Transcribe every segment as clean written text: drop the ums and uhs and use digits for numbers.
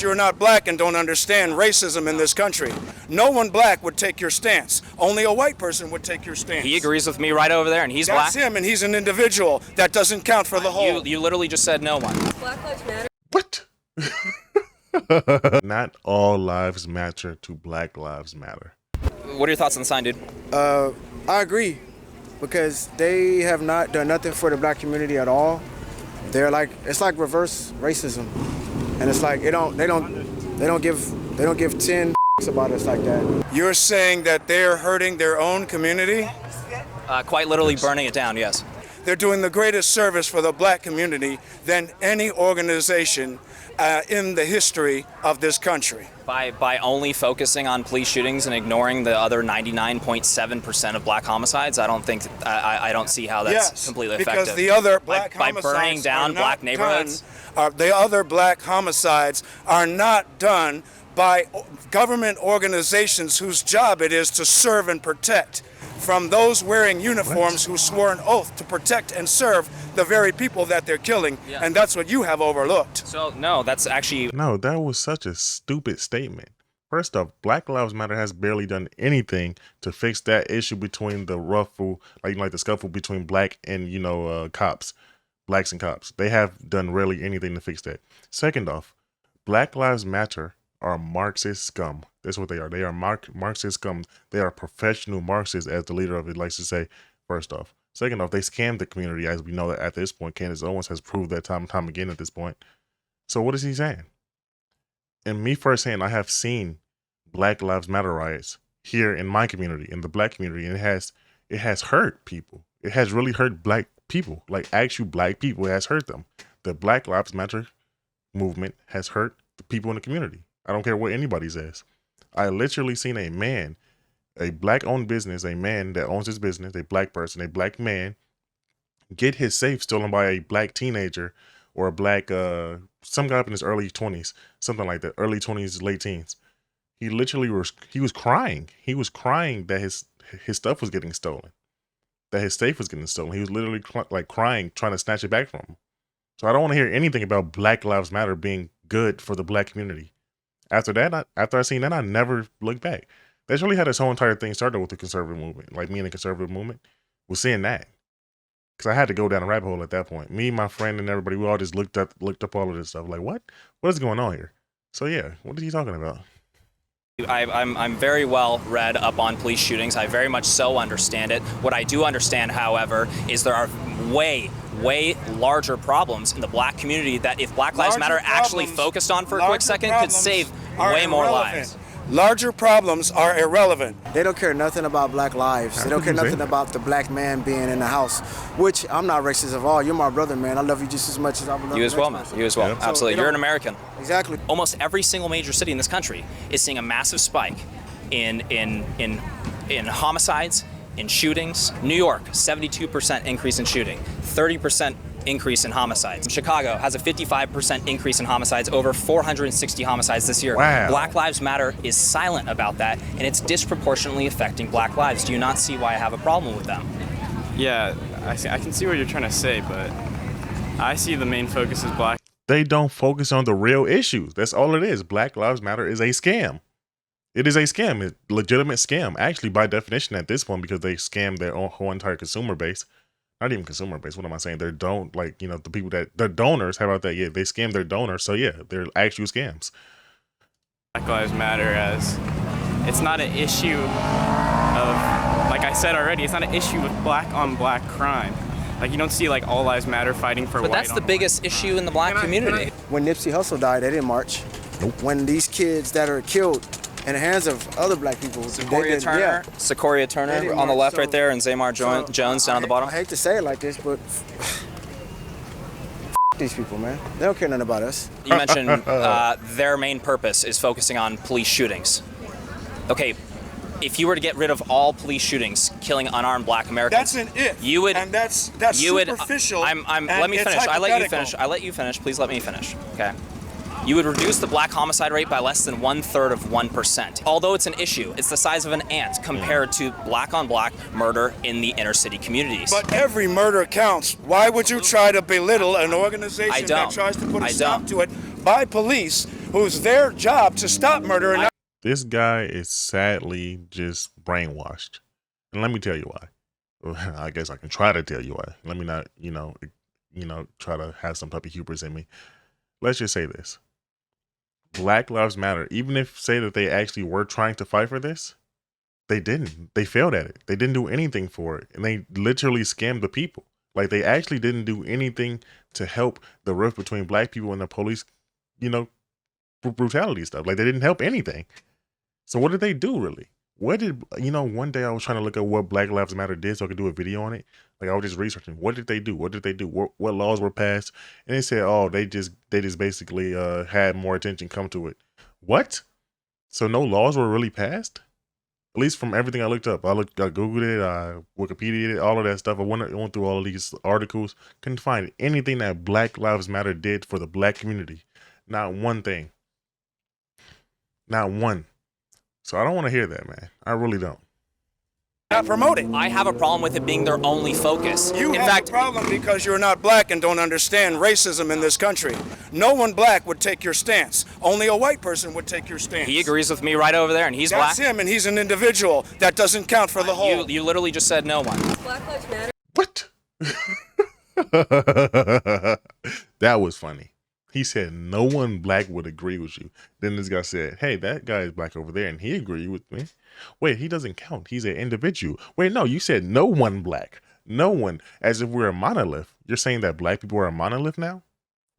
You're not black and don't understand racism in this country. No one black would take your stance. Only a white person would take your stance. He agrees with me right over there, and he's black. That's him, and he's an individual. That doesn't count for the whole. You literally just said no one. Black Lives Matter. What? Not all lives matter to Black Lives Matter. What are your thoughts on the sign, dude? I agree, because they have not done nothing for the black community at all. They're like, it's like reverse racism, and it's like they don't give 10 about us like that. You're saying that they're hurting their own community? Quite literally burning it down, yes. They're doing the greatest service for the black community than any organization in the history of this country. By only focusing on police shootings and ignoring the other 99.7% of black homicides, I don't think I don't see how that's completely effective. Because the other black by homicides burning down black neighborhoods. The other black homicides are not done by government organizations whose job it is to serve and protect, from those wearing uniforms who swore an oath to protect and serve the very people that they're killing. Yeah. And that's what you have overlooked. So, no, that's actually... No, that was such a stupid statement. First off, Black Lives Matter has barely done anything to fix that issue between the ruffle, like the scuffle between black and, cops, blacks and cops. They have done rarely anything to fix that. Second off, Black Lives Matter are Marxist scum. That's what they are. They are Marxist scum. They are professional Marxists, as the leader of it likes to say, first off. Second off, they scammed the community, as we know that at this point. Candace Owens has proved that time and time again at this point. So what is he saying? And me firsthand, I have seen Black Lives Matter riots here in my community, in the black community, and it has hurt people. It has really hurt black people, like actual black people. It has hurt them. The Black Lives Matter movement has hurt the people in the community. I don't care what anybody says. I literally seen a man, a black-owned business, a man that owns his business, a black person, a black man, get his safe stolen by a black teenager or a black, some guy up in his early 20s, something like that, early 20s, late teens. He literally he was crying. He was crying that his stuff was getting stolen, that his safe was getting stolen. He was literally crying, trying to snatch it back from him. So I don't want to hear anything about Black Lives Matter being good for the black community. After I seen that, I never looked back. That's really how this whole entire thing started with the conservative movement. Like me and the conservative movement was seeing that. Because I had to go down a rabbit hole at that point. Me, my friend, and everybody, we all just looked up all of this stuff. Like, what is going on here? So yeah, what is he talking about? I'm very well read up on police shootings. I very much so understand it. What I do understand, however, is there are way larger problems in the black community that if Black Lives Matter actually focused on for a quick second could save way more lives. Larger problems are irrelevant. They don't care nothing about black lives. They don't care nothing about the black man being in the house, which I'm not racist at all. You're my brother, man. I love you just as much as I love you as well, man. You as well. Yep. Absolutely. You're an American. Exactly. Almost every single major city in this country is seeing a massive spike in homicides, in shootings. New York, 72% increase in shooting, 30% increase in homicides. Chicago has a 55% increase in homicides, over 460 homicides this year. Wow. Black Lives Matter is silent about that, and it's disproportionately affecting black lives. Do you not see why I have a problem with them? Yeah, I can see what you're trying to say, but I see the main focus is black. They don't focus on the real issues. That's all it is. Black Lives Matter is a scam. It is a scam, a legitimate scam, actually, by definition at this point, because they scam their own whole entire consumer base. Not even consumer base. What am I saying? They're the people that they're donors. How about that? Yeah, they scam their donors. So yeah, they're actual scams. Black Lives Matter, as it's not an issue of, like I said already, it's not an issue of black on black crime. Like you don't see like all lives matter fighting for. But that's the biggest issue in the black community. When Nipsey Hussle died, they didn't march. Nope. When these kids that are killed in the hands of other black people, Sequoia Turner on the left right there, and Zamar Jones down at the bottom. I hate to say it like this, but these people, man. They don't care nothing about us. You mentioned their main purpose is focusing on police shootings. Okay, if you were to get rid of all police shootings killing unarmed black Americans, that's an if. You would, and that's you superficial. Let me finish. I let you finish. Please let me finish. Okay. You would reduce the black homicide rate by less than 1/3 of 1%. Although it's an issue, it's the size of an ant compared to black-on-black murder in the inner-city communities. But every murder counts. Why would you try to belittle an organization that tries to put a stop to it by police who's their job to stop murder and not This guy is sadly just brainwashed. And let me tell you why. Well, I guess I can try to tell you why. Let me not, try to have some type of hubris in me. Let's just say this. Black Lives Matter, even if say that they actually were trying to fight for this, they didn't. They failed at it. They didn't do anything for it. And they literally scammed the people. Like, they actually didn't do anything to help the rift between black people and the police, brutality stuff. Like, they didn't help anything. So what did they do, really? What did, one day I was trying to look at what Black Lives Matter did so I could do a video on it. Like, I was just researching, what did they do? What did they do? What laws were passed? And they said, oh, they just basically had more attention come to it. What? So no laws were really passed? At least from everything I looked up. I Googled it, I Wikipedia'd it, all of that stuff. I went through all of these articles. Couldn't find anything that Black Lives Matter did for the black community. Not one thing. Not one. So I don't want to hear that, man. I really don't. promote it. I have a problem with it being their only focus. You in have fact, a problem because you're not black and don't understand racism in this country. No one black would take your stance. Only a white person would take your stance. he agrees with me right over there, and he's That's black. him, and he's an individual. That doesn't count for the whole. You literally just said no one. Black Lives Matter. What? That was funny. He said no one black would agree with you. Then this guy said, hey, that guy is black over there and he agreed with me. Wait, he doesn't count. He's an individual. Wait, no, you said no one black. No one, as if we're a monolith. You're saying that black people are a monolith now?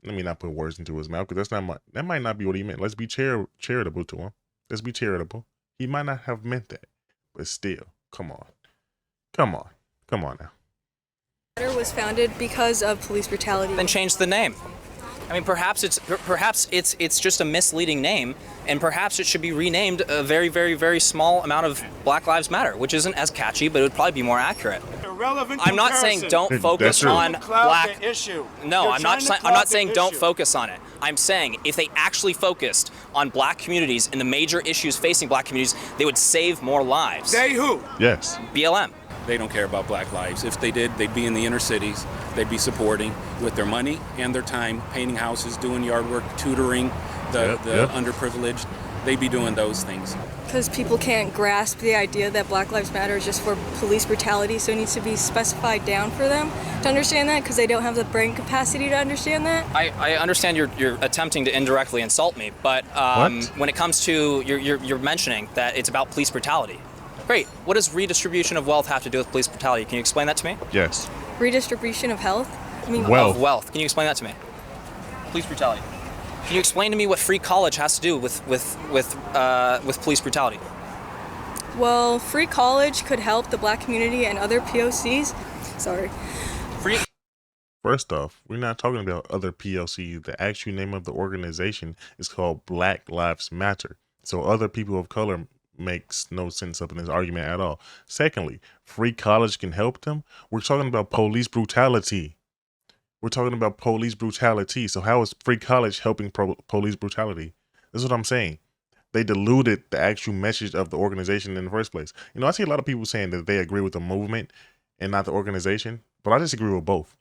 Let me not put words into his mouth, because that might not be what he meant. Let's be charitable to him. Let's be charitable. He might not have meant that, but still, come on. Come on now. Was founded because of police brutality. Then change the name. I mean, perhaps it's just a misleading name, and perhaps it should be renamed a very, very, very small amount of Black Lives Matter, which isn't as catchy, but it would probably be more accurate. Irrelevant I'm not saying don't focus on black. No, I'm not saying don't focus on it. I'm saying if they actually focused on black communities and the major issues facing black communities, they would save more lives. They who? Yes. BLM. They don't care about black lives. If they did, they'd be in the inner cities. They'd be supporting with their money and their time, painting houses, doing yard work, tutoring the underprivileged. They'd be doing those things. Because people can't grasp the idea that Black Lives Matter is just for police brutality, so it needs to be specified down for them to understand that, because they don't have the brain capacity to understand that. I understand you're attempting to indirectly insult me, but when it comes to you're mentioning that it's about police brutality. Great. What does redistribution of wealth have to do with police brutality? Can you explain that to me? Yes. Redistribution of health? I mean, Wealth. Of wealth. Can you explain that to me? Police brutality. Can you explain to me what free college has to do with police brutality? well, free college could help the black community and other POCs. Sorry. Free. First off, we're not talking about other PLCs. The actual name of the organization is called Black Lives Matter. So other people of color makes no sense up in this argument at all. Secondly, free college can help them. We're talking about police brutality. We're talking about police brutality. So how is free college helping police brutality? That's what I'm saying. They diluted the actual message of the organization in the first place. You know, I see a lot of people saying that they agree with the movement and not the organization, but I disagree with both.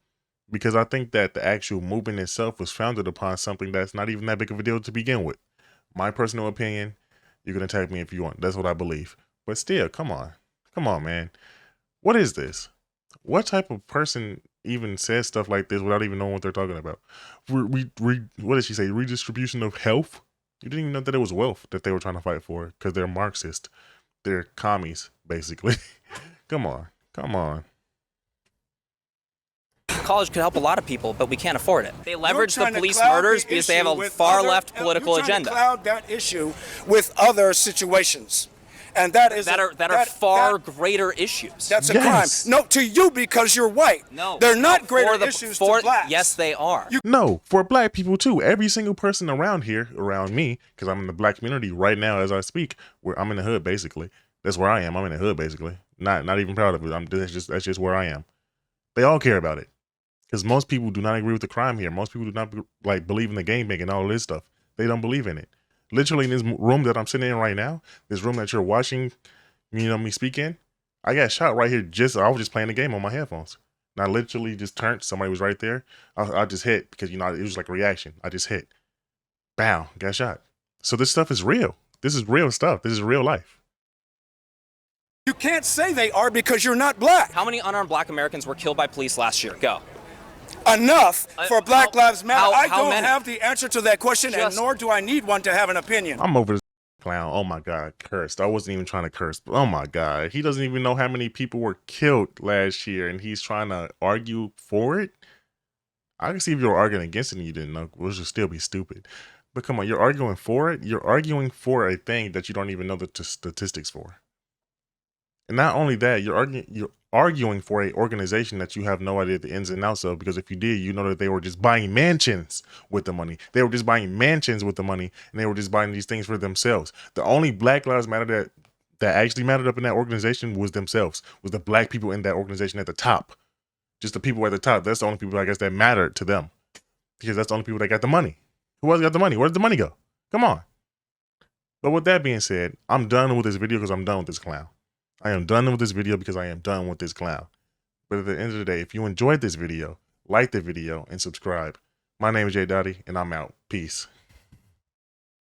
Because I think that the actual movement itself was founded upon something that's not even that big of a deal to begin with. My personal opinion, you can attack me if you want. That's what I believe. But still, come on. Come on, man. What is this? What type of person even says stuff like this without even knowing what they're talking about? What did she say? Redistribution of health? You didn't even know that it was wealth that they were trying to fight for because they're Marxist. They're commies, basically. Come on. Come on. College could help a lot of people, but we can't afford it. They leverage the You're trying to police cloud murders the because they issue have a with far-left other- political you're trying agenda. to cloud that issue with other situations, and that is that are far greater issues. That's a Yes. crime. No, to you because you're white. No, they're not for greater the- issues for- to blacks. Yes, they are. No, for black people too. Every single person around here, around me, because I'm in the black community right now as I speak, where I'm in the hood basically. That's where I am. I'm in the hood basically. Not even proud of it. That's just where I am. They all care about it. Because most people do not agree with the crime here. Most people do not believe in the gangbang and all this stuff. They don't believe in it. Literally in this room that I'm sitting in right now, this room that you're watching, me speak in, I got shot right here. I was just playing the game on my headphones. And I literally just turned. Somebody was right there. I just hit because, it was like a reaction. I just hit. Bow. Got shot. So this stuff is real. This is real stuff. This is real life. You can't say they are because you're not black. How many unarmed black Americans were killed by police last year? Go. Enough for Black Lives Matter. I how don't many? have the answer to that question, and nor do I need one to have an opinion. I'm over this clown. Oh my God, cursed. I wasn't even trying to curse, but oh my God. He doesn't even know how many people were killed last year, and he's trying to argue for it. I can see if you were arguing against it and you didn't know, which would still be stupid. But come on, you're arguing for it. You're arguing for a thing that you don't even know the statistics for. And not only that, you're arguing for a organization that you have no idea the ins and outs of, because if you did, you know that they were just buying mansions with the money. They were just buying mansions with the money, and they were just buying these things for themselves. The only Black Lives Matter that actually mattered up in that organization was themselves, was the black people in that organization at the top. Just the people at the top. That's the only people, I guess, that mattered to them, because that's the only people that got the money. Who else got the money? Where did the money go? Come on. But with that being said, I'm done with this video because I'm done with this clown. I am done with this video because I am done with this clown. But at the end of the day, if you enjoyed this video, like the video and subscribe. My name is Jay Dottie, and I'm out. Peace.